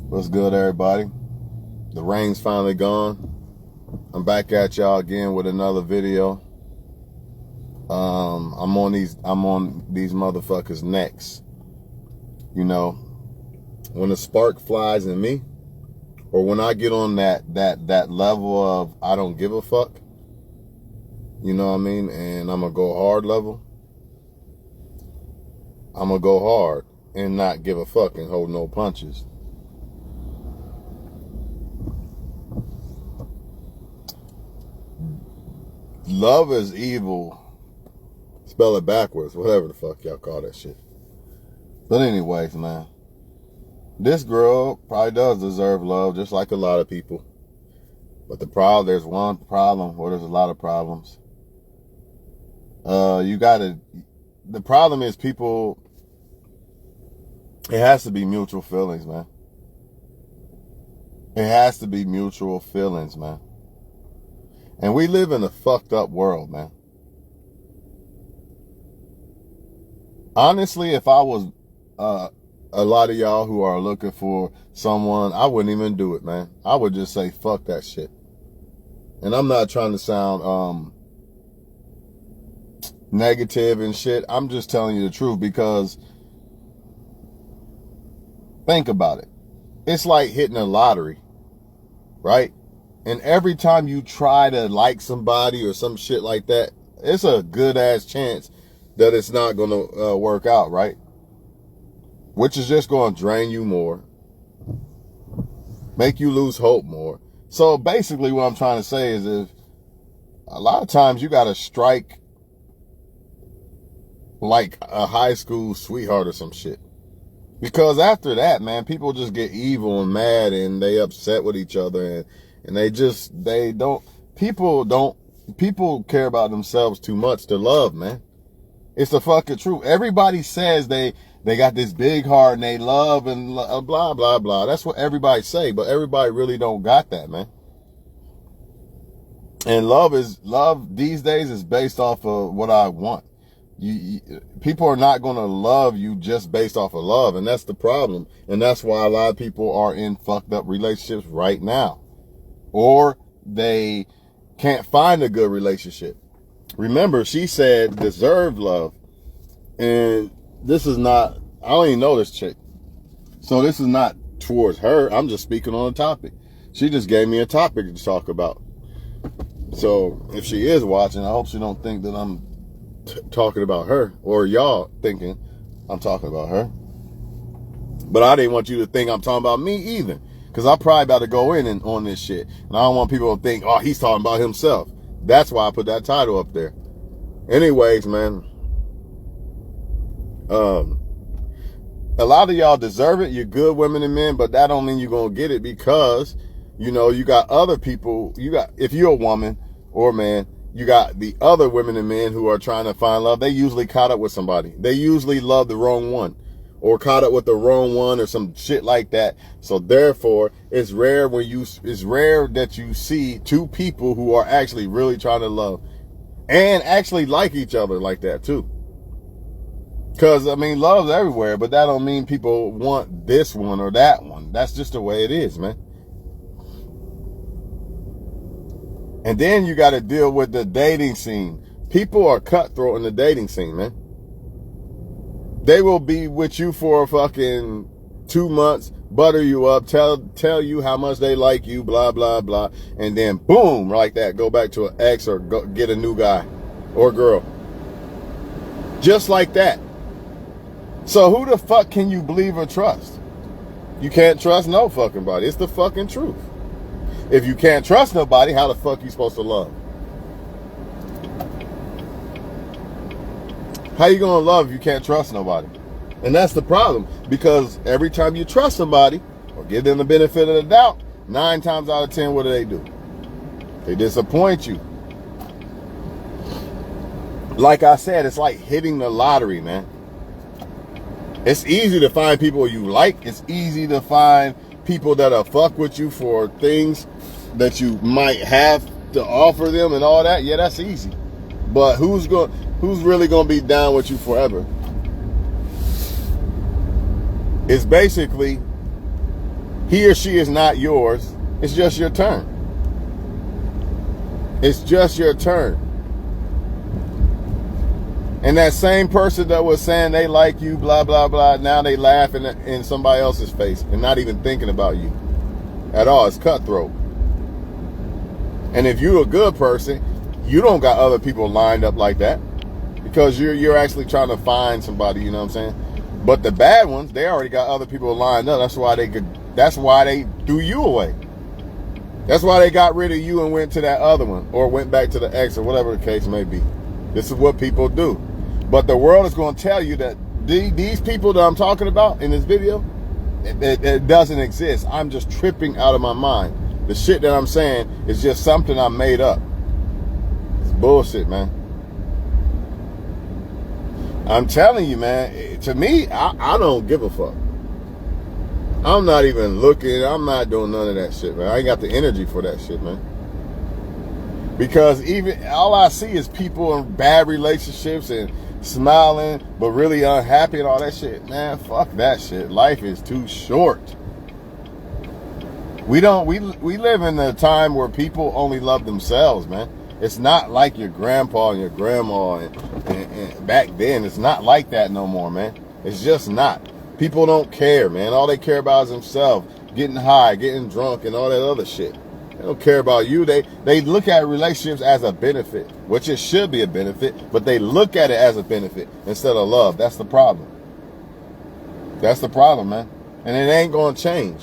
What's good, everybody? The rain's finally gone. I'm back at y'all again with another video. I'm on these motherfuckers' necks. You know, when the spark flies in me, or when I get on that level of I don't give a fuck, you know what I mean, and I'm gonna go hard level, I'm gonna go hard and not give a fuck and hold no punches. Love is evil. Spell it backwards, whatever the fuck y'all call that shit. But anyways, man, this girl probably does deserve love, just like a lot of people. But there's one problem, or there's a lot of problems. The problem is people, it has to be mutual feelings, man. It has to be mutual feelings, man. And we live in a fucked up world, man. Honestly, if I was a lot of y'all who are looking for someone, I wouldn't even do it, man. I would just say, fuck that shit. And I'm not trying to sound negative and shit. I'm just telling you the truth, because think about it. It's like hitting a lottery, right? And every time you try to like somebody or some shit like that, it's a good ass chance that it's not going to work out, right? Which is just going to drain you more, make you lose hope more. So basically what I'm trying to say is, if a lot of times you got to strike like a high school sweetheart or some shit. Because after that, man, people just get evil and mad and they upset with each other, and people care about themselves too much to love, man. It's the fucking truth. Everybody says they got this big heart and they love and blah, blah, blah. That's what everybody say, but everybody really don't got that, man. And love these days is based off of what I want. People are not going to love you just based off of love, and that's the problem. And that's why a lot of people are in fucked up relationships right now, or they can't find a good relationship. Remember, she said deserved love, and this is not, I don't even know this chick, so this is not towards her. I'm just speaking on a topic. She just gave me a topic to talk about. So if she is watching, I hope she don't think that I'm talking about her, or y'all thinking I'm talking about her. But I didn't want you to think I'm talking about me either, because I'm probably about to go in and on this shit, and I don't want people to think, oh, he's talking about himself. That's why I put that title up there. Anyways, man, a lot of y'all deserve it. You're good women and men, but that don't mean you're gonna get it, because you know you got other people. If you're a woman or a man, you got the other women and men who are trying to find love. They usually caught up with somebody. They usually love the wrong one, or caught up with the wrong one, or some shit like that. So therefore, it's rare that you see two people who are actually really trying to love and actually like each other like that too. Because I mean, love's everywhere, but that don't mean people want this one or that one. That's just the way it is, man. And then you got to deal with the dating scene. People are cutthroat in the dating scene, man. They will be with you for fucking 2 months, butter you up, tell you how much they like you, blah, blah, blah. And then boom, like that, go back to an ex or go get a new guy or girl. Just like that. So who the fuck can you believe or trust? You can't trust no fucking body. It's the fucking truth. If you can't trust nobody, how the fuck you supposed to love? How you gonna love if you can't trust nobody? And that's the problem, because every time you trust somebody or give them the benefit of the doubt, 9 times out of 10, what do? They disappoint you. Like I said, it's like hitting the lottery, man. It's easy to find people you like. It's easy to find people that'll fuck with you for things that you might have to offer them and all that. Yeah, that's easy. But who's really gonna be down with you forever? It's basically He or she is not yours. It's just your turn. It's just your turn. And that same person that was saying they like you, blah, blah, blah, now they laughing in somebody else's face and not even thinking about you at all. It's cutthroat. And if you're a good person, you don't got other people lined up like that because you're actually trying to find somebody, you know what I'm saying? But the bad ones, they already got other people lined up. That's why they threw you away. That's why they got rid of you and went to that other one or went back to the ex or whatever the case may be. This is what people do. But the world is going to tell you that these people that I'm talking about in this video, it doesn't exist. I'm just tripping out of my mind. The shit that I'm saying is just something I made up. It's bullshit, man. I'm telling you, man, to me, I don't give a fuck. I'm not even looking. I'm not doing none of that shit, man. I ain't got the energy for that shit, man. Because even all I see is people in bad relationships and smiling, but really unhappy and all that shit. Man, fuck that shit. Life is too short. We live in a time where people only love themselves, man. It's not like your grandpa and your grandma and back then. It's not like that no more, man. It's just not. People don't care, man. All they care about is themselves, getting high, getting drunk, and all that other shit. They don't care about you. They look at relationships as a benefit, which it should be a benefit, but they look at it as a benefit instead of love. That's the problem. That's the problem, man. And it ain't going to change.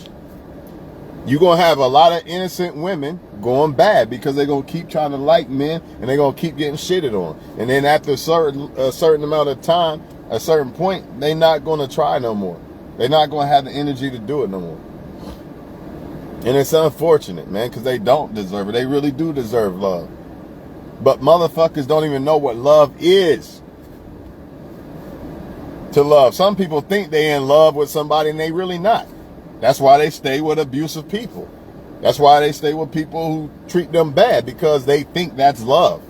You're going to have a lot of innocent women going bad because they're going to keep trying to like men and they're going to keep getting shitted on. And then after a certain amount of time, a certain point, they're not going to try no more. They're not going to have the energy to do it no more. And it's unfortunate, man, because they don't deserve it. They really do deserve love. But motherfuckers don't even know what love is. To love. Some people think they're in love with somebody and they really not. That's why they stay with abusive people. That's why they stay with people who treat them bad, because they think that's love.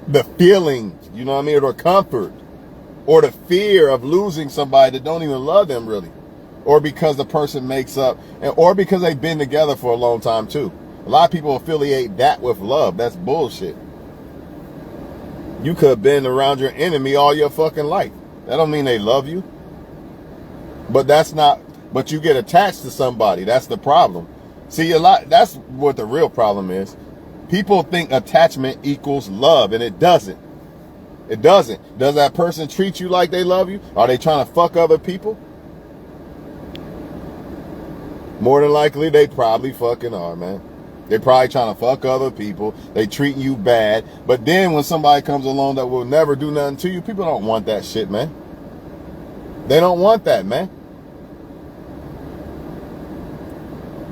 The feeling, you know what I mean, or the comfort, or the fear of losing somebody that don't even love them really. Or because the person makes up, or because they've been together for a long time too. A lot of people affiliate that with love. That's bullshit. You could have been around your enemy all your fucking life. That don't mean they love you. But you get attached to somebody. That's the problem. See, that's what the real problem is. People think attachment equals love, and it doesn't. It doesn't. Does that person treat you like they love you? Are they trying to fuck other people? More than likely, they probably fucking are, man. They probably trying to fuck other people. They treating you bad. But then when somebody comes along that will never do nothing to you, people don't want that shit, man. They don't want that, man.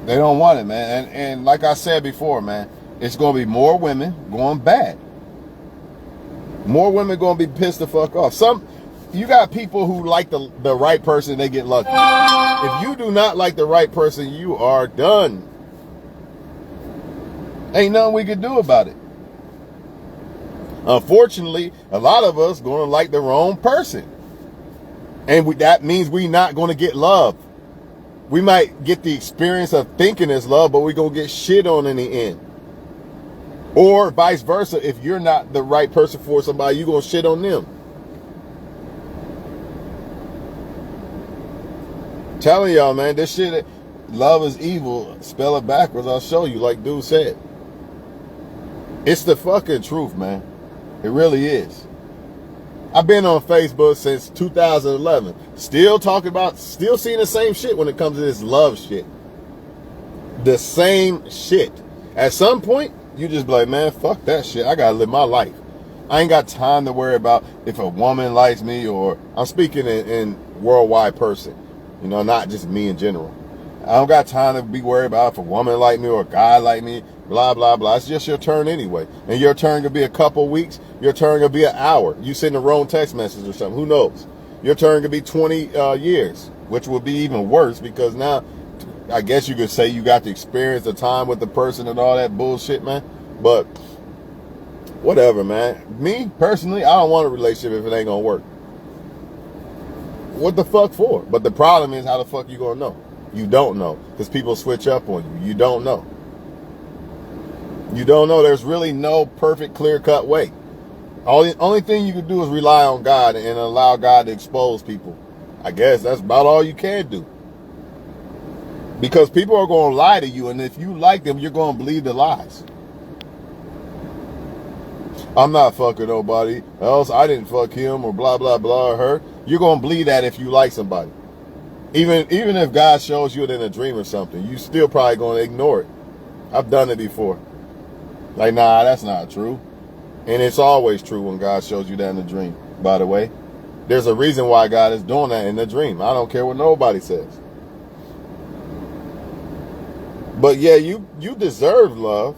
They don't want it, man. And like I said before, man, it's going to be more women going bad. More women going to be pissed the fuck off. You got people who like the right person, they get lucky. If you do not like the right person, you are done. Ain't nothing we can do about it. Unfortunately, a lot of us going to like the wrong person. And that means we not going to get love. We might get the experience of thinking it's love, but we're going to get shit on in the end. Or vice versa. If you're not the right person for somebody, you're going to shit on them. I'm telling y'all, man, this shit, love is evil. Spell it backwards. I'll show you, like dude said. It's the fucking truth, man. It really is. I've been on Facebook since 2011. Still seeing the same shit when it comes to this love shit. The same shit. At some point, you just be like, man, fuck that shit. I gotta live my life. I ain't got time to worry about if a woman likes me, or I'm speaking in worldwide person. You know, not just me in general. I don't got time to be worried about if a woman like me or a guy like me, blah, blah, blah. It's just your turn anyway. And your turn could be a couple weeks. Your turn could be an hour. You send the wrong text message or something. Who knows? Your turn could be 20 years, which would be even worse, because now I guess you could say you got to experience the time with the person and all that bullshit, man. But whatever, man. Me, personally, I don't want a relationship if it ain't going to work. What the fuck for? But the problem is, how the fuck you going to know? You don't know, because people switch up on you. You don't know. You don't know. There's really no perfect, clear-cut way. Only thing you can do is rely on God and allow God to expose people. I guess that's about all you can do. Because people are going to lie to you, and if you like them, you're going to believe the lies. I'm not fucking nobody else. I didn't fuck him or blah, blah, blah, or her. You're going to believe that if you like somebody. Even if God shows you it in a dream or something, you still probably going to ignore it. I've done it before. Like, nah, that's not true. And it's always true when God shows you that in a dream, by the way. There's a reason why God is doing that in the dream. I don't care what nobody says. But yeah, you deserve love.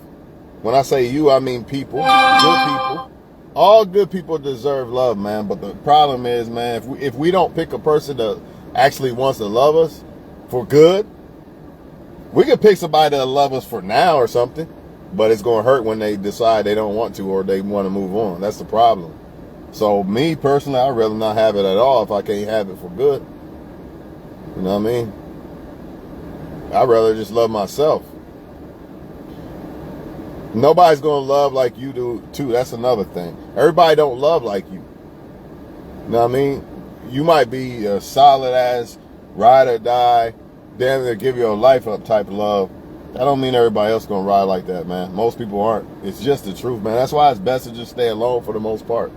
When I say you, I mean people, good people. All good people deserve love, man. But the problem is, man, if we don't pick a person that actually wants to love us for good, we could pick somebody that'll love us for now or something, but it's going to hurt when they decide they don't want to or they want to move on. That's the problem. So me personally, I'd rather not have it at all if I can't have it for good. You know what I mean? I'd rather just love myself. Nobody's going to love like you do, too. That's another thing. Everybody don't love like you. You know what I mean? You might be a solid-ass, ride or die, damn near give your life up type of love. That don't mean everybody else going to ride like that, man. Most people aren't. It's just the truth, man. That's why it's best to just stay alone for the most part.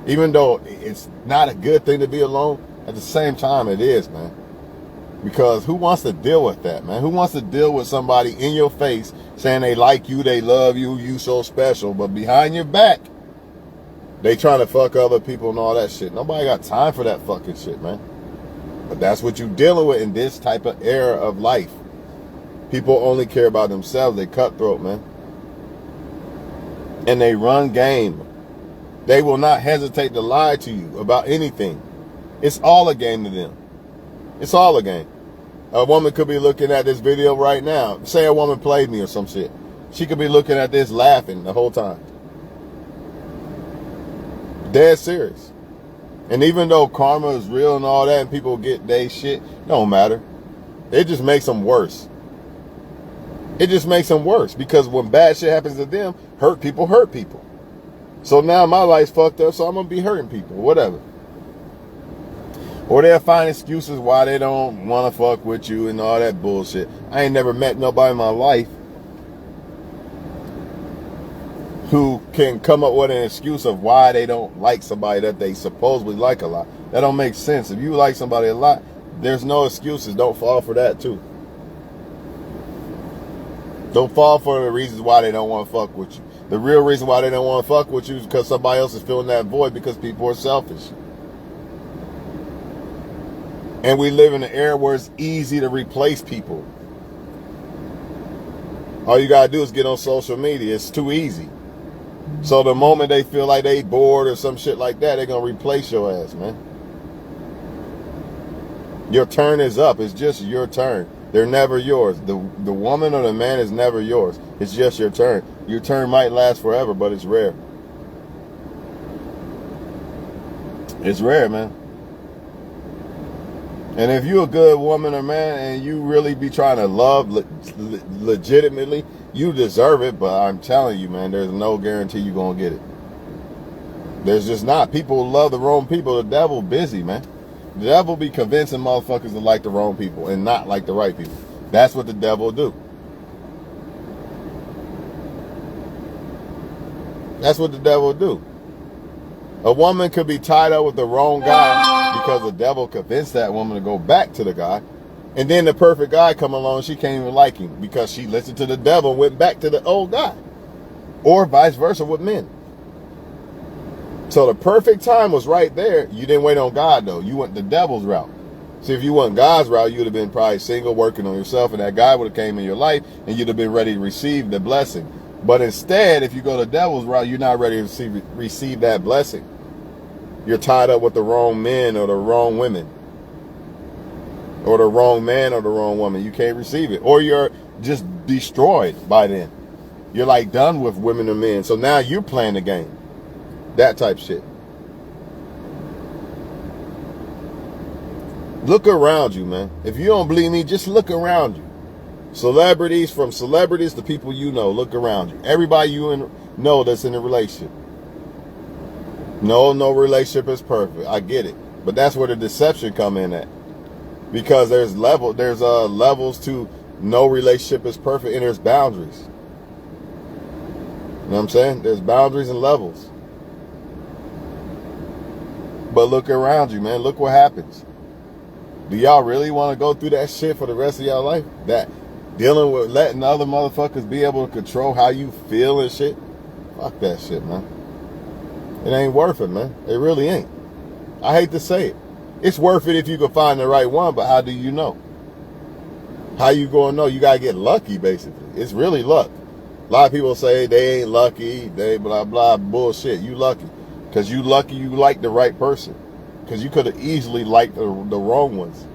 Even though it's not a good thing to be alone, at the same time it is, man. Because who wants to deal with that, man? Who wants to deal with somebody in your face saying they like you, they love you, you so special, but behind your back, they trying to fuck other people and all that shit. Nobody got time for that fucking shit, man. But that's what you're dealing with in this type of era of life. People only care about themselves. They cutthroat, man. And they run game. They will not hesitate to lie to you about anything. It's all a game to them. It's all a game. A woman could be looking at this video right now. Say a woman played me or some shit. She could be looking at this laughing the whole time. Dead serious. And even though karma is real and all that and people get they shit, it don't matter. It just makes them worse. It just makes them worse. Because when bad shit happens to them, hurt people hurt people. So now my life's fucked up, so I'm going to be hurting people. Whatever. Or they'll find excuses why they don't want to fuck with you and all that bullshit. I ain't never met nobody in my life who can come up with an excuse of why they don't like somebody that they supposedly like a lot. That don't make sense. If you like somebody a lot, there's no excuses. Don't fall for that too. Don't fall for the reasons why they don't want to fuck with you. The real reason why they don't want to fuck with you is because somebody else is filling that void because people are selfish. And we live in an era where it's easy to replace people. All you gotta do is get on social media. It's too easy. So the moment they feel like they bored or some shit like that, they're gonna replace your ass, man. Your turn is up. It's just your turn. They're never yours. The woman or the man is never yours. It's just your turn. Your turn might last forever, but it's rare. It's rare, man. And if you're a good woman or man and you really be trying to love legitimately, you deserve it. But I'm telling you, man, there's no guarantee you're going to get it. There's just not. People love the wrong people. The devil busy, man. The devil be convincing motherfuckers to like the wrong people and not like the right people. That's what the devil do. That's what the devil do. A woman could be tied up with the wrong guy because the devil convinced that woman to go back to the guy. And then the perfect guy come along, she can't even like him because she listened to the devil and went back to the old guy. Or vice versa with men. So the perfect time was right there. You didn't wait on God, though. You went the devil's route. See, if you went God's route, you would have been probably single, working on yourself, and that guy would have came in your life, and you'd have been ready to receive the blessing. But instead, if you go the devil's route, you're not ready to receive that blessing. You're tied up with the wrong men or the wrong women. Or the wrong man or the wrong woman. You can't receive it. Or you're just destroyed by then. You're like done with women and men. So now you're playing the game. That type shit. Look around you, man. If you don't believe me, just look around you. Celebrities, from celebrities to people you know, look around you. Everybody you know that's in a relationship. No relationship is perfect. I get it. But that's where the deception come in at. Because there's levels to no relationship is perfect, and there's boundaries. You know what I'm saying? There's boundaries and levels. But look around you, man. Look what happens. Do y'all really want to go through that shit for the rest of y'all life? That dealing with letting other motherfuckers be able to control how you feel and shit? Fuck that shit, man. It ain't worth it, man. It really ain't. I hate to say it. It's worth it if you can find the right one, but how do you know? How you gonna know? You gotta get lucky, basically. It's really luck. A lot of people say they ain't lucky, they blah, blah, bullshit. You lucky. Because you lucky you like the right person. Because you could have easily liked the wrong ones.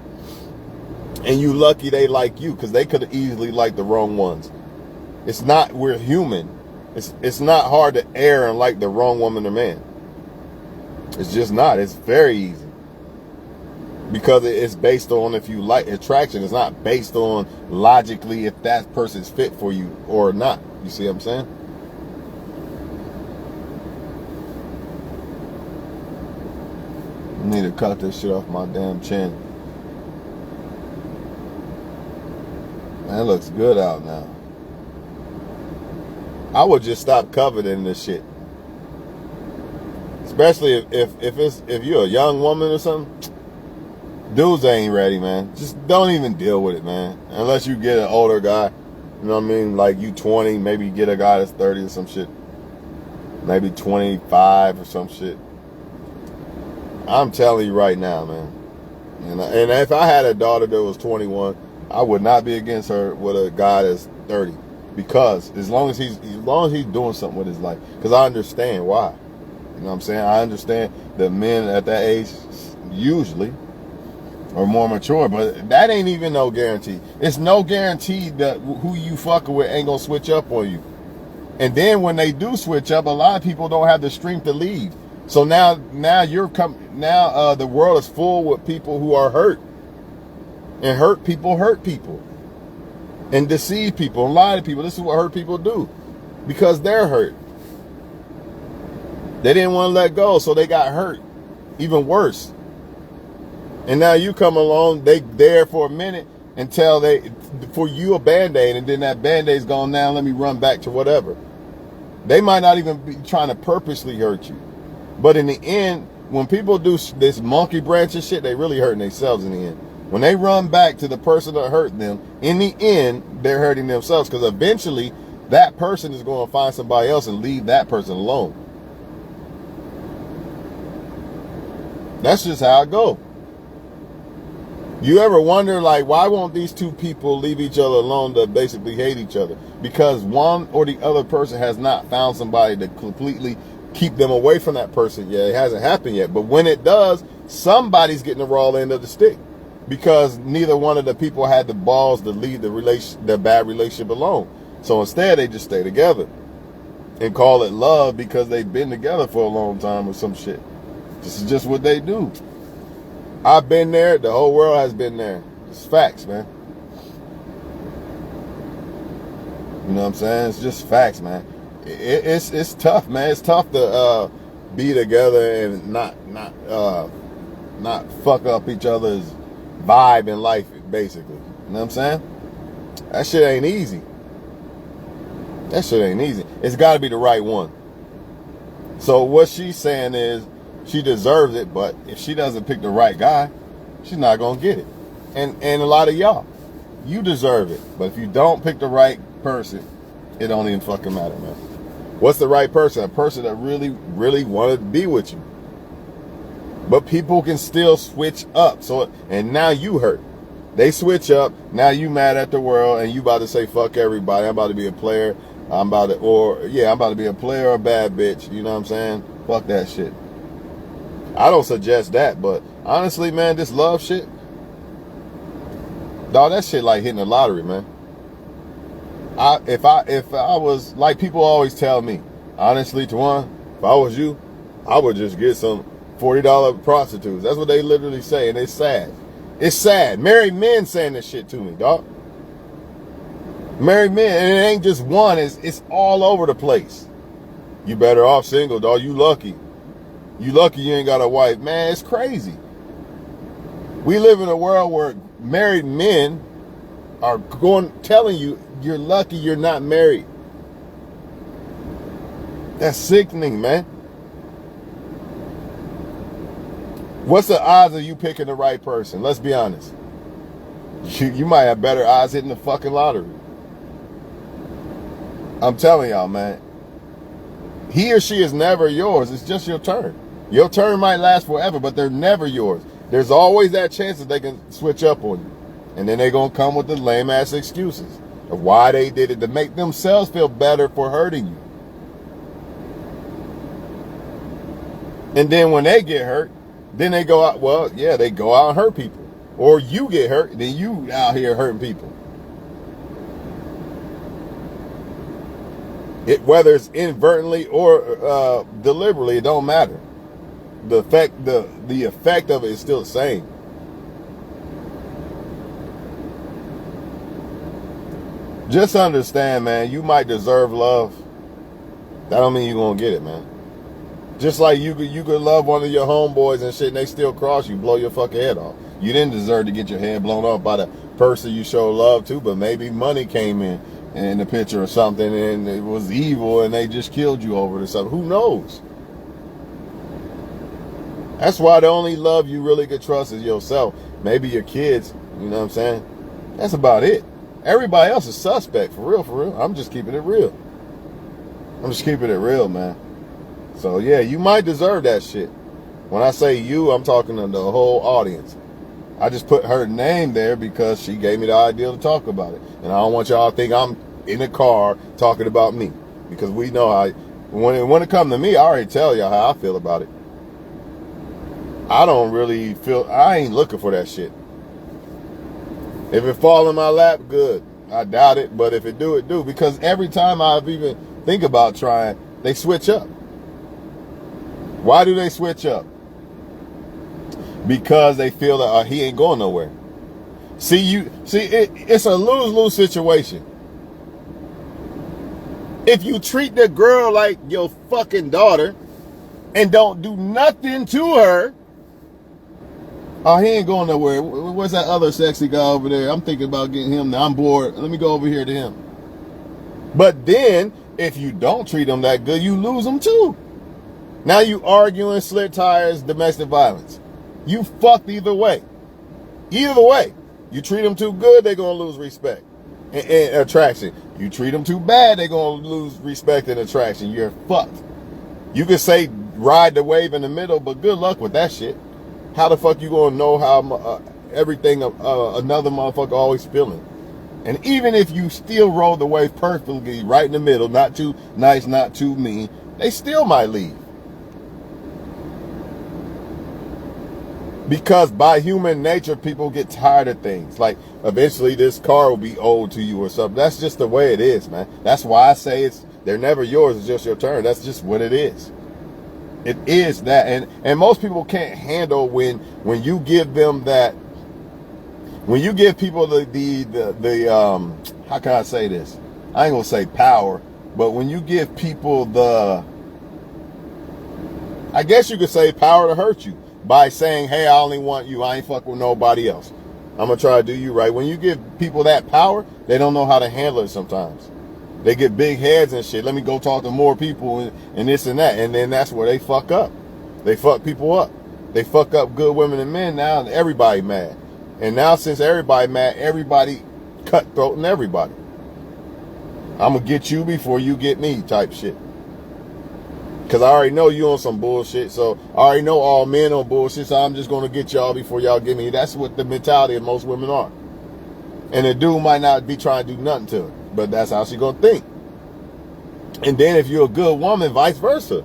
And you lucky they like you, because they could have easily liked the wrong ones. It's not, we're human. It's not hard to err and like the wrong woman or man. It's just not. It's very easy. Because it's based on if you like attraction. It's not based on logically if that person's fit for you or not. You see what I'm saying? I need to cut this shit off my damn chin. Man, it looks good out now. I would just stop coveting this shit. Especially if you're a young woman or something. Dudes ain't ready, man. Just don't even deal with it, man. Unless you get an older guy. You know what I mean? Like you 20, maybe get a guy that's 30 or some shit. Maybe 25 or some shit. I'm telling you right now, man. And if I had a daughter that was 21, I would not be against her with a guy that's 30. Because as long as he's doing something with his life. Because I understand why. You know what I'm saying? I understand that men at that age usually are more mature, but that ain't even no guarantee. It's no guarantee that who you fucking with ain't gonna switch up on you. And then when they do switch up, a lot of people don't have the strength to leave. So now the world is full with people who are hurt. And hurt people and deceive people and lie to people. This is what hurt people do, because they're hurt. They didn't want to let go, so they got hurt. Even worse. And now you come along, they there for a minute until for you a Band-Aid, and then that Band-Aid's gone now, let me run back to whatever. They might not even be trying to purposely hurt you. But in the end, when people do this monkey branch and shit, they really hurting themselves in the end. When they run back to the person that hurt them, in the end, they're hurting themselves, because eventually that person is going to find somebody else and leave that person alone. That's just how it goes. You ever wonder, like, why won't these two people leave each other alone to basically hate each other? Because one or the other person has not found somebody to completely keep them away from that person yet. It hasn't happened yet. But when it does, somebody's getting the raw end of the stick. Because neither one of the people had the balls to leave the bad relationship alone. So instead, they just stay together and call it love because they've been together for a long time or some shit. This is just what they do. I've been there. The whole world has been there. It's facts, man. You know what I'm saying? It's just facts, man. It's tough, man. It's tough to be together and not fuck up each other's vibe in life, basically. You know what I'm saying? That shit ain't easy. That shit ain't easy. It's got to be the right one. So what she's saying is she deserves it, but if she doesn't pick the right guy, she's not going to get it. And a lot of y'all, you deserve it. But if you don't pick the right person, it don't even fucking matter, man. What's the right person? A person that really, really wanted to be with you. But people can still switch up. And now you hurt. They switch up. Now you mad at the world and you about to say fuck everybody. I'm about to be a player. I'm about to be a player or a bad bitch. You know what I'm saying? Fuck that shit. I don't suggest that, but honestly, man, this love shit, dog, that shit like hitting the lottery, man. If I was, like people always tell me, honestly, Twan, if I was you, I would just get some $40 prostitutes. That's what they literally say, and it's sad. It's sad. Married men saying this shit to me, dog. Married men, and it ain't just one. It's all over the place. You better off single, dog. You lucky. You lucky you ain't got a wife. Man, it's crazy. We live in a world where married men are telling you you're lucky you're not married. That's sickening, man. What's the odds of you picking the right person? Let's be honest. You might have better odds hitting the fucking lottery. I'm telling y'all, man. He or she is never yours. It's just your turn. Your turn might last forever, but they're never yours. There's always that chance that they can switch up on you. And then they're going to come with the lame-ass excuses of why they did it to make themselves feel better for hurting you. And then when they get hurt, then they go out, well, yeah, they go out and hurt people. Or you get hurt, then you out here hurting people. Whether it's inadvertently or deliberately, it don't matter. The effect of it is still the same. Just understand, man, you might deserve love. That don't mean you're going to get it, man. Just like you could love one of your homeboys and shit and they still cross you, blow your fucking head off. You didn't deserve to get your head blown off by the person you show love to, but maybe money came in the picture or something and it was evil and they just killed you over it or something. Who knows? That's why the only love you really could trust is yourself. Maybe your kids, you know what I'm saying? That's about it. Everybody else is suspect, for real. I'm just keeping it real. I'm just keeping it real, man. So, yeah, you might deserve that shit. When I say you, I'm talking to the whole audience. I just put her name there because she gave me the idea to talk about it. And I don't want y'all to think I'm in a car talking about me. Because we know when it comes to me, I already tell y'all how I feel about it. I ain't looking for that shit. If it fall in my lap, good. I doubt it, but if it do, it do. Because every time I've even think about trying, they switch up. Why do they switch up? Because they feel that he ain't going nowhere. It's a lose-lose situation. If you treat the girl like your fucking daughter and don't do nothing to her, oh, he ain't going nowhere. Where's that other sexy guy over there? I'm thinking about getting him now. I'm bored. Let me go over here to him. But then, if you don't treat him that good, you lose him too. Now you arguing, slit tires, domestic violence. You fucked either way. Either way. You treat them too good, they're going to lose respect and attraction. You treat them too bad, they're going to lose respect and attraction. You're fucked. You could say ride the wave in the middle, but good luck with that shit. How the fuck you going to know how everything another motherfucker always feeling? And even if you still roll the wave perfectly right in the middle, not too nice, not too mean, they still might leave. Because by human nature, people get tired of things. Like, eventually this car will be old to you or something. That's just the way it is, man. That's why I say they're never yours, it's just your turn. That's just what it is. It is that. And most people can't handle when you give them that, when you give people the how can I say this? I ain't gonna say power, but when you give people I guess you could say power to hurt you. By saying, hey, I only want you. I ain't fuck with nobody else. I'm going to try to do you right. When you give people that power, they don't know how to handle it sometimes. They get big heads and shit. Let me go talk to more people and this and that. And then that's where they fuck up. They fuck people up. They fuck up good women and men now, and everybody mad. And now since everybody mad, everybody cutthroat and everybody. I'm going to get you before you get me type shit. Because I already know you on some bullshit. So I already know all men on bullshit. So I'm just going to get y'all before y'all get me. That's what the mentality of most women are. And the dude might not be trying to do nothing to her. But that's how she going to think. And then if you're a good woman, vice versa.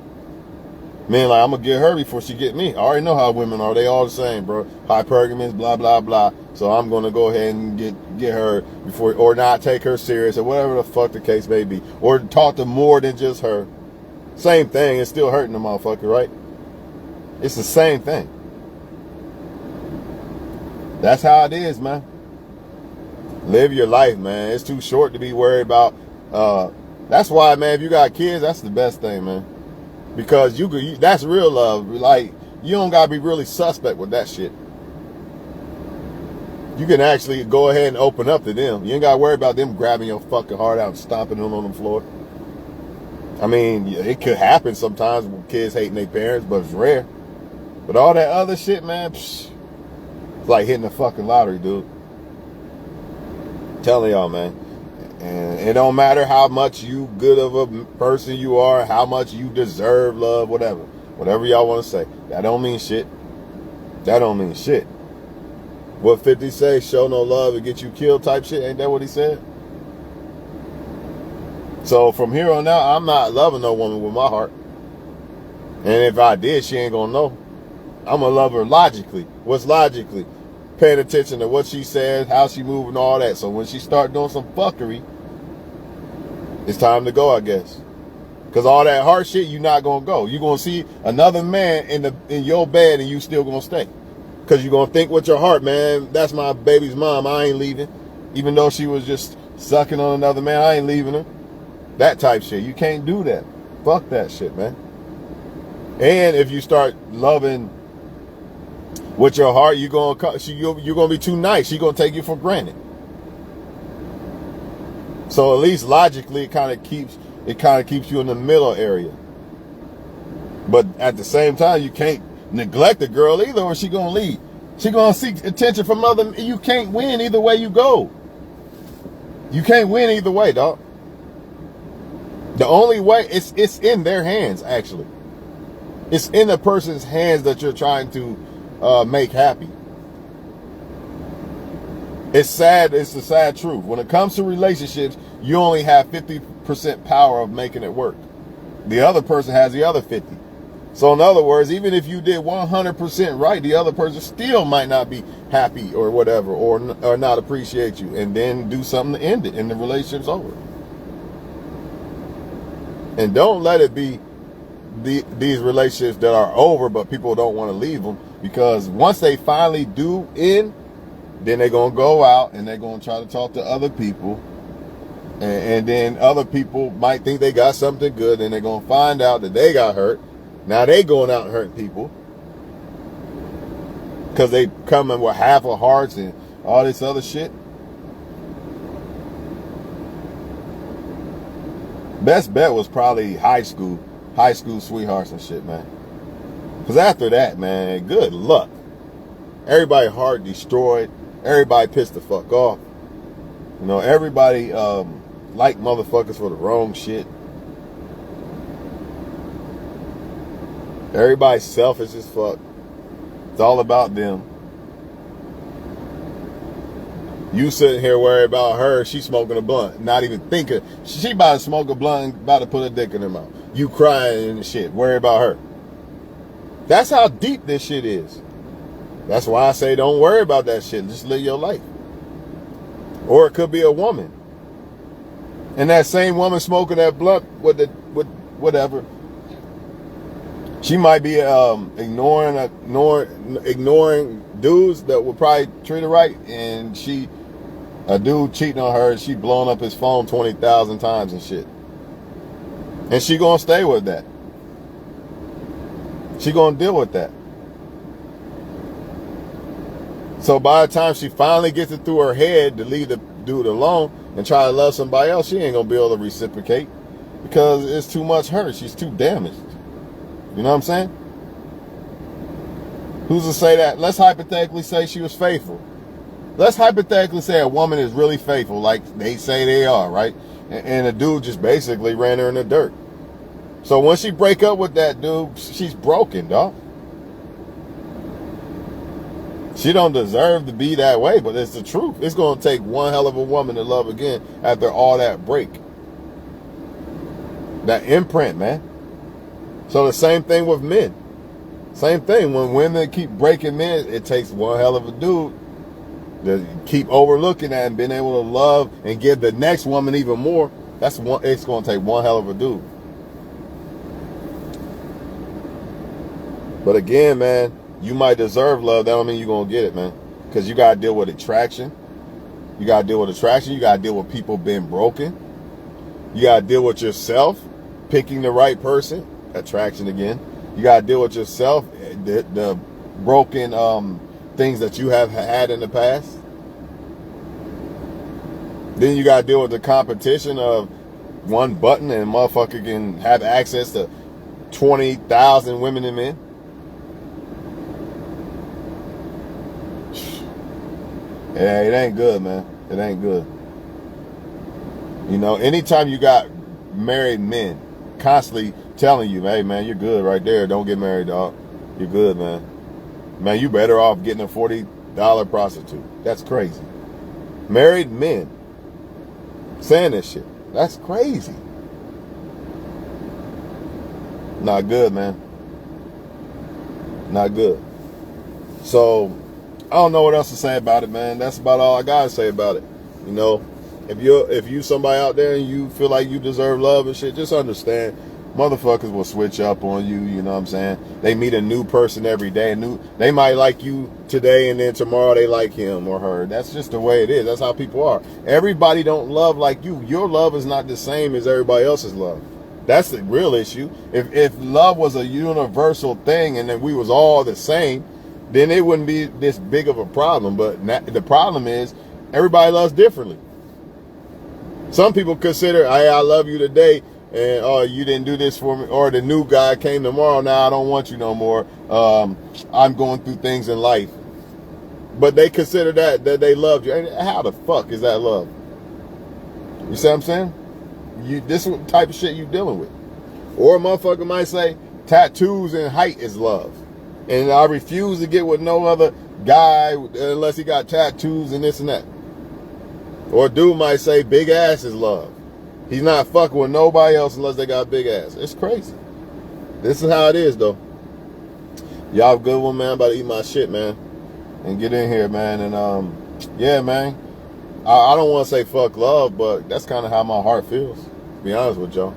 Man, like, I'm going to get her before she get me. I already know how women are. They all the same, bro. Hypergamous, blah, blah, blah. So I'm going to go ahead and get her before, or not take her serious, or whatever the fuck the case may be. Or talk to more than just her. Same thing, it's still hurting the motherfucker, right? It's the same thing. That's how it is, man. Live your life, man. It's too short to be worried about. That's why, man, if you got kids, that's the best thing, man. Because that's real love. Like, you don't gotta be really suspect with that shit. You can actually go ahead and open up to them. You ain't gotta worry about them grabbing your fucking heart out and stomping them on the floor. I mean, it could happen sometimes with kids hating their parents, but it's rare. But all that other shit, man, it's like hitting the fucking lottery, dude. I'm telling y'all, man. And it don't matter how much you good of a person you are, how much you deserve love, whatever. Whatever y'all want to say. That don't mean shit. That don't mean shit. What 50 say, show no love and get you killed type shit? Ain't that what he said? So from here on out, I'm not loving no woman with my heart. And if I did, she ain't gonna know. I'm gonna love her logically. What's logically? Paying attention to what she says, how she moving, all that. So when she start doing some fuckery, it's time to go, I guess. Because all that hard shit, you're not gonna go. You're gonna see another man in your bed and you still gonna stay. Because you're gonna think with your heart, man, that's my baby's mom, I ain't leaving. Even though she was just sucking on another man, I ain't leaving her. That type shit. You can't do that. Fuck that shit, man. And if you start loving with your heart, you're gonna be too nice. She's gonna take you for granted. So at least logically, it kind of keeps you in the middle area. But at the same time, you can't neglect the girl either, or she gonna leave. She gonna seek attention from other. You can't win either way you go. You can't win either way, dog. The only way, it's in their hands, actually. It's in the person's hands that you're trying to make happy. It's sad. It's the sad truth. When it comes to relationships, you only have 50% power of making it work. The other person has the other 50. So in other words, even if you did 100% right, the other person still might not be happy or whatever, or not appreciate you, and then do something to end it, and the relationship's over. And don't let it be these relationships that are over, but people don't want to leave them, because once they finally do end, then they're going to go out and they're going to try to talk to other people. And then other people might think they got something good, and they're going to find out that they got hurt. Now they going out and hurting people because they coming with half of hearts and all this other shit. Best bet was probably high school sweethearts and shit, man. Because after that, man, good luck. Everybody heart destroyed. Everybody pissed the fuck off. You know, everybody like motherfuckers for the wrong shit. Everybody's selfish as fuck. It's all about them. You sitting here worried about her, she smoking a blunt, not even thinking. She about to smoke a blunt, about to put a dick in her mouth. You crying and shit, worry about her. That's how deep this shit is. That's why I say don't worry about that shit. Just live your life. Or it could be a woman. And that same woman smoking that blunt with whatever. She might be ignoring dudes that would probably treat her right, and a dude cheating on her, she blowing up his phone 20,000 times and shit. And she gonna stay with that. She gonna deal with that. So by the time she finally gets it through her head to leave the dude alone and try to love somebody else, she ain't gonna be able to reciprocate because it's too much hurt. She's too damaged. You know what I'm saying? Who's to say that? Let's hypothetically say she was faithful. Let's hypothetically say a woman is really faithful, like they say they are, right? And a dude just basically ran her in the dirt. So when she break up with that dude, she's broken, dog. She don't deserve to be that way, but it's the truth. It's going to take one hell of a woman to love again after all that break. That imprint, man. So the same thing with men. Same thing. When women keep breaking men, it takes one hell of a dude to keep overlooking that and being able to love and give the next woman even more. It's going to take one hell of a dude. But again, man, you might deserve love. That don't mean you're going to get it, man. Because you got to deal with attraction. You got to deal with attraction. You got to deal with people being broken. You got to deal with yourself picking the right person. Attraction again. You got to deal with yourself, the broken things that you have had in the past. Then you got to deal with the competition of one button and motherfucker can have access to 20,000 women and men. Yeah, it ain't good, man. It ain't good. You know, anytime you got married men constantly telling you, hey, man, you're good right there. Don't get married, dog. You're good, man. Man, you better off getting a $40 prostitute. That's crazy. Married men saying this shit. That's crazy. Not good, man. Not good. So, I don't know what else to say about it, man. That's about all I gotta say about it. You know, if you somebody out there and you feel like you deserve love and shit, just understand, motherfuckers will switch up on you. You know what I'm saying? They meet a new person every day. They might like you today, and then tomorrow they like him or her. That's just the way it is. That's how people are. Everybody don't love like you. Your love is not the same as everybody else's love. That's the real issue. If love was a universal thing and then we was all the same, then it wouldn't be this big of a problem. But the problem is everybody loves differently. Some people consider, hey, I love you today, and oh, you didn't do this for me, or the new guy came tomorrow, now I don't want you no more. I'm going through things in life. But they consider that they loved you. How the fuck is that love? You see what I'm saying? This is what type of shit you dealing with. Or a motherfucker might say tattoos and height is love. And I refuse to get with no other guy unless he got tattoos and this and that. Or a dude might say big ass is love. He's not fucking with nobody else unless they got big ass. It's crazy. This is how it is, though. Y'all have a good one, man. I'm about to eat my shit, man. And get in here, man. And, yeah, man. I don't want to say fuck love, but that's kind of how my heart feels, to be honest with y'all.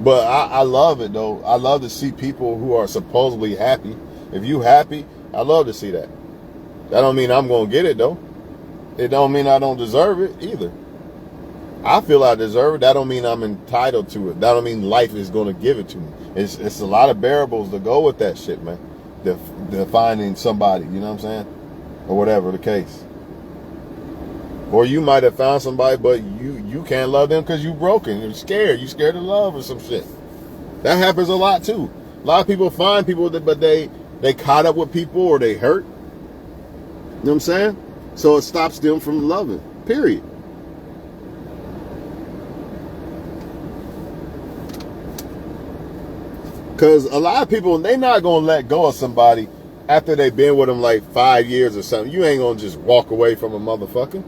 But I love it, though. I love to see people who are supposedly happy. If you happy, I love to see that. That don't mean I'm going to get it, though. It don't mean I don't deserve it, either. I feel I deserve it. That don't mean I'm entitled to it. That don't mean life is going to give it to me. It's a lot of variables to go with that shit, man. Finding somebody, you know what I'm saying? Or whatever the case. Or you might have found somebody, but you can't love them because you broken. You're scared. You're scared of love or some shit. That happens a lot, too. A lot of people find people, but they caught up with people or they hurt. You know what I'm saying? So it stops them from loving, period. Because a lot of people, they not going to let go of somebody after they've been with them like 5 years or something. You ain't going to just walk away from a motherfucker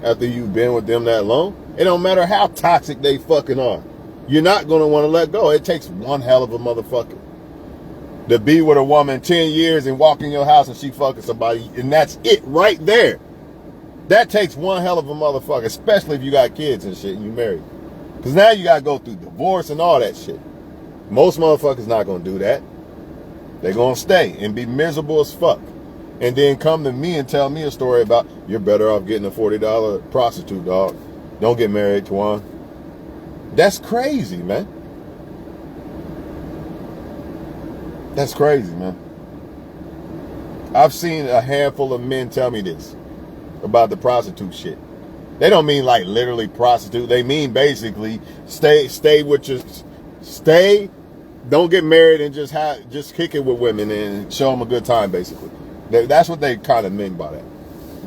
after you've been with them that long. It don't matter how toxic they fucking are. You're not going to want to let go. It takes one hell of a motherfucker to be with a woman 10 years and walk in your house and she fucking somebody, and that's it right there. That takes one hell of a motherfucker, especially if you got kids and shit and you married. Because now you got to go through divorce and all that shit. Most motherfuckers not going to do that. They're going to stay and be miserable as fuck. And then come to me and tell me a story about, you're better off getting a $40 prostitute, dog. Don't get married, Twan. That's crazy, man. That's crazy, man. I've seen a handful of men tell me this about the prostitute shit. They don't mean like literally prostitute. They mean basically stay with your, don't get married and just kick it with women and show them a good time, basically. That's what they kind of mean by that.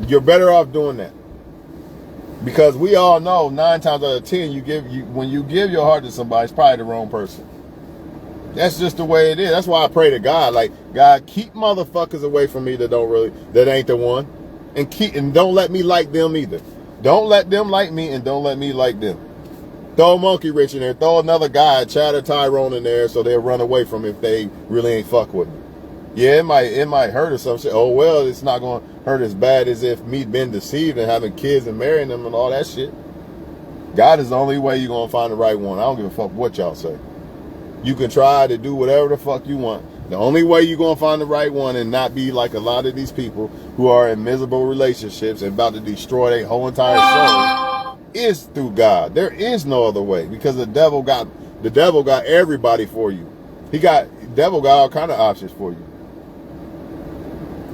You're better off doing that. Because we all know 9 times out of 10, when you give your heart to somebody, it's probably the wrong person. That's just the way it is. That's why I pray to God, like, God, keep motherfuckers away from me that ain't the one. And don't let me like them either. Don't let them like me and don't let me like them. Throw a monkey wrench in there. Throw another guy, Chad or Tyrone in there so they'll run away from him if they really ain't fuck with me. Yeah, it might hurt or some shit. Oh, well, it's not going to hurt as bad as if me being deceived and having kids and marrying them and all that shit. God is the only way you're going to find the right one. I don't give a fuck what y'all say. You can try to do whatever the fuck you want. The only way you're going to find the right one and not be like a lot of these people who are in miserable relationships and about to destroy their whole entire soul is through God. There is no other way, because the devil got everybody for you. The devil got all kind of options for you.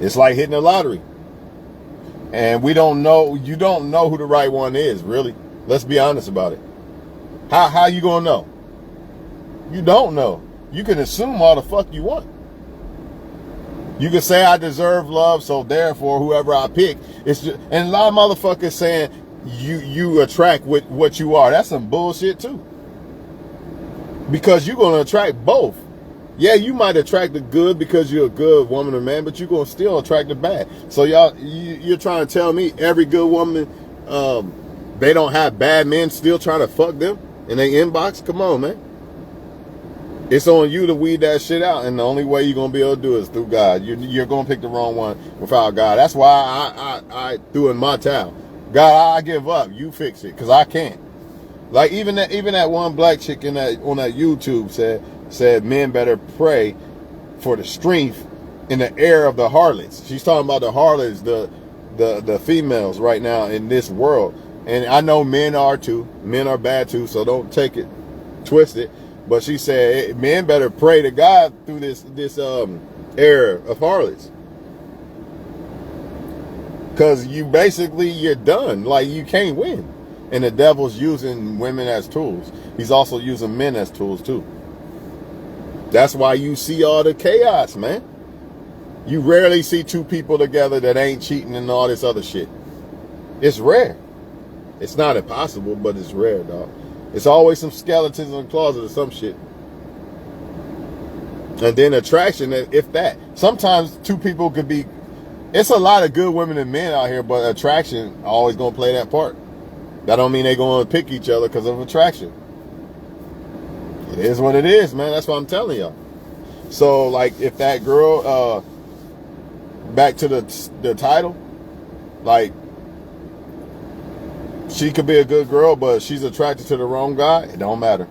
It's like hitting the lottery. And you don't know who the right one is, really. Let's be honest about it. How you gonna know? You don't know. You can assume all the fuck you want. You can say I deserve love, so therefore whoever I pick, it's just, and a lot of motherfuckers saying you attract with what you are. That's some bullshit too. Because you're gonna attract both. Yeah, you might attract the good because you're a good woman or man, but you're gonna still attract the bad. So you're trying to tell me every good woman, they don't have bad men still trying to fuck them in their inbox? Come on, man. It's on you to weed that shit out, and the only way you're gonna be able to do it is through God. You're gonna pick the wrong one without God. That's why I threw in my towel. God, I give up. You fix it, because I can't. Like even that one black chick on that YouTube said men better pray for the strength in the air of the harlots. She's talking about the harlots, the females right now in this world. And I know men are too. Men are bad too, so don't take it twisted. But she said, hey, men better pray to God through this era of harlots. Because you're done. Like, you can't win. And the devil's using women as tools. He's also using men as tools too. That's why you see all the chaos, man. You rarely see two people together that ain't cheating and all this other shit. It's rare. It's not impossible, but it's rare, dog. It's always some skeletons in the closet or some shit. And then attraction, if that. Sometimes two people could be... It's a lot of good women and men out here, but attraction always going to play that part. That don't mean they're going to pick each other because of attraction. It is what it is, man. That's what I'm telling y'all. So, like, if that girl... back to the title, like, she could be a good girl, but she's attracted to the wrong guy, it don't matter.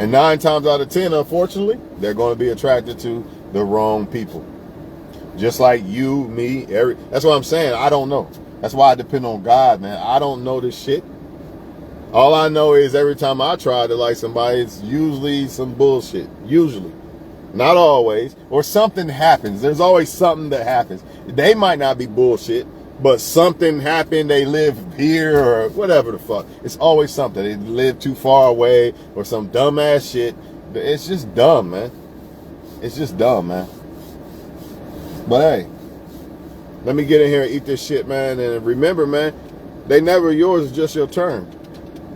And 9 times out of 10, unfortunately, they're going to be attracted to the wrong people. Just like you, me, that's what I'm saying. I don't know. That's why I depend on God, man. I don't know this shit. All I know is every time I try to like somebody, it's usually some bullshit. Usually. Not always. Or something happens. There's always something that happens. They might not be bullshit, but something happened. They live here or whatever the fuck. It's always something. They live too far away or some dumbass shit. It's just dumb, man. It's just dumb, man. But hey, let me get in here and eat this shit, man. And remember, man, they never yours, it's just your turn.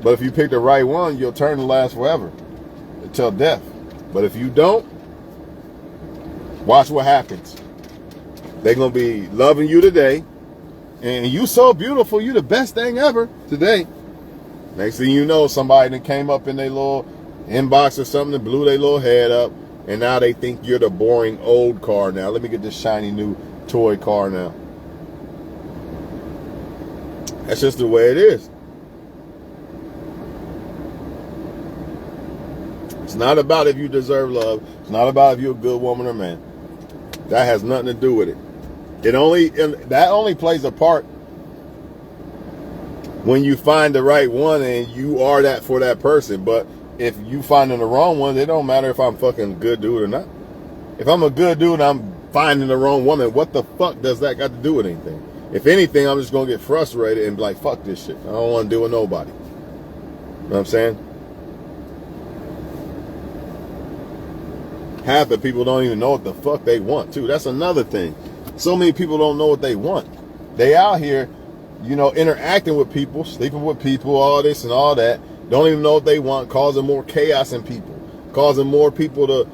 But if you pick the right one, your turn will last forever. Until death. But if you don't, watch what happens. They're going to be loving you today. And you so beautiful. You the best thing ever today. Next thing you know, somebody that came up in their little inbox or something and blew their little head up. And now they think you're the boring old car now. Let me get this shiny new toy car now. That's just the way it is. It's not about if you deserve love. It's not about if you're a good woman or man. That has nothing to do with it. That only plays a part when you find the right one and you are that for that person. But if you finding the wrong one, it don't matter if I'm fucking a good dude or not. If I'm a good dude and I'm finding the wrong woman, what the fuck does that got to do with anything? If anything, I'm just gonna get frustrated and be like, fuck this shit. I don't want to deal with nobody. You know what I'm saying? Half the people don't even know what the fuck they want, too. That's another thing. So many people don't know what they want. They out here, interacting with people, sleeping with people, all this and all that. Don't even know what they want, causing more chaos in people. Causing more people to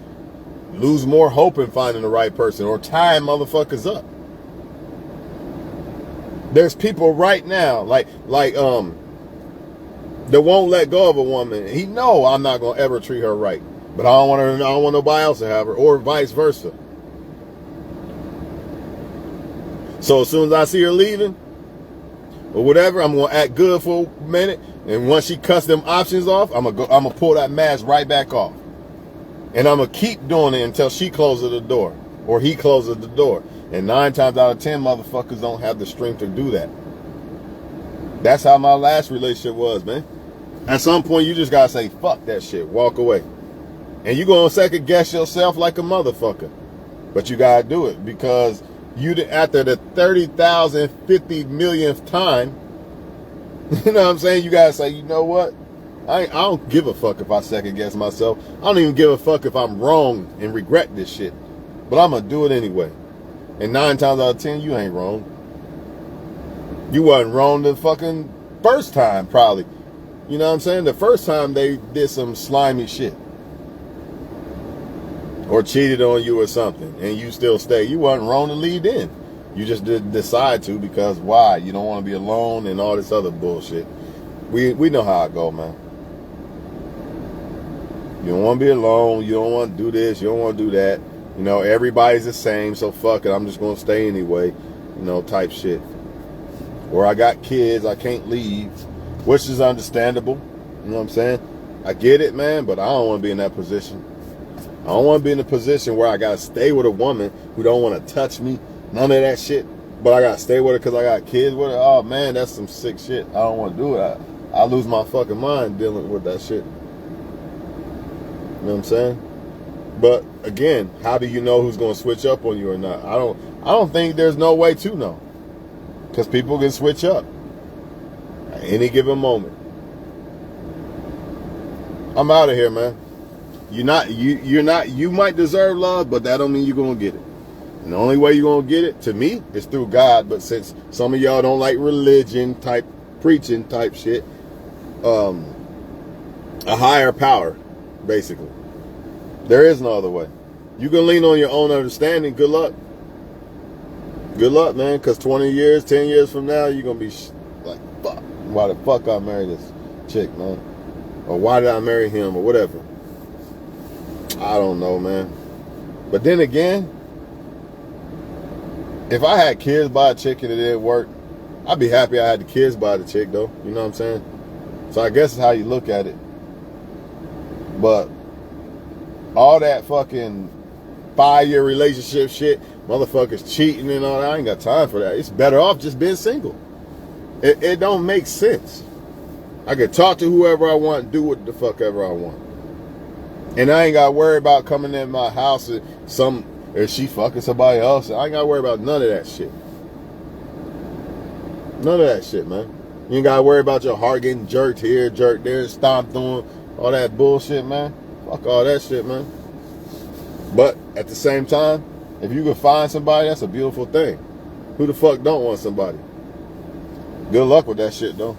lose more hope in finding the right person or tying motherfuckers up. There's people right now, that won't let go of a woman. He know I'm not going to ever treat her right. But I don't want nobody else to have her, or vice versa. So as soon as I see her leaving, or whatever, I'm gonna act good for a minute, and once she cuts them options off, I'm gonna pull that mask right back off. And I'm going to keep doing it until she closes the door or he closes the door. And 9 times out of 10, motherfuckers don't have the strength to do that. That's how my last relationship was, man. At some point, you just got to say, fuck that shit. Walk away. And you going to second guess yourself like a motherfucker. But you got to do it because you, after the 30,000, 50 millionth time, you know what I'm saying? You got to say, you know what? I don't give a fuck if I second guess myself. I don't even give a fuck if I'm wrong and regret this shit. But I'm going to do it anyway. And 9 times out of 10, you ain't wrong. You wasn't wrong the fucking first time, probably. You know what I'm saying? The first time they did some slimy shit. Or cheated on you or something. And you still stay. You wasn't wrong to lead in. You just didn't decide to because why? You don't want to be alone and all this other bullshit. We know how I go, man. You don't want to be alone. You don't want to do this. You don't want to do that. You know, everybody's the same, so fuck it. I'm just going to stay anyway. You know, type shit. Or I got kids. I can't leave. Which is understandable. You know what I'm saying? I get it, man, but I don't want to be in that position. I don't want to be in a position where I got to stay with a woman who don't want to touch me. None of that shit. But I got to stay with her because I got kids with her. Oh, man, that's some sick shit. I don't want to do it. I lose my fucking mind dealing with that shit. You know what I'm saying? But again, how do you know who's going to switch up on you or not? I don't think there's no way to know. Because people can switch up at any given moment. I'm out of here, man. You might deserve love, but that don't mean you're going to get it. And the only way you're going to get it, to me, is through God. But since some of y'all don't like religion type, preaching type shit, a higher power, basically. There is no other way. You can lean on your own understanding. Good luck. Good luck, man. Because 20 years, 10 years from now, you're going to be like, fuck. Why the fuck I married this chick, man? Or why did I marry him or whatever? I don't know, man. But then again, if I had kids by a chick and it didn't work, I'd be happy I had the kids by the chick, though. You know what I'm saying? So I guess it's how you look at it. But all that fucking 5-year relationship shit, motherfuckers cheating and all that, I ain't got time for that. It's better off just being single. It don't make sense. I can talk to whoever I want, do what the fuck ever I want. And I ain't got to worry about coming in my house and if she fucking somebody else. I ain't got to worry about none of that shit. None of that shit, man. You ain't got to worry about your heart getting jerked here, jerked there, stomped on, all that bullshit, man. Fuck all that shit, man. But at the same time, if you can find somebody, that's a beautiful thing. Who the fuck don't want somebody? Good luck with that shit, though.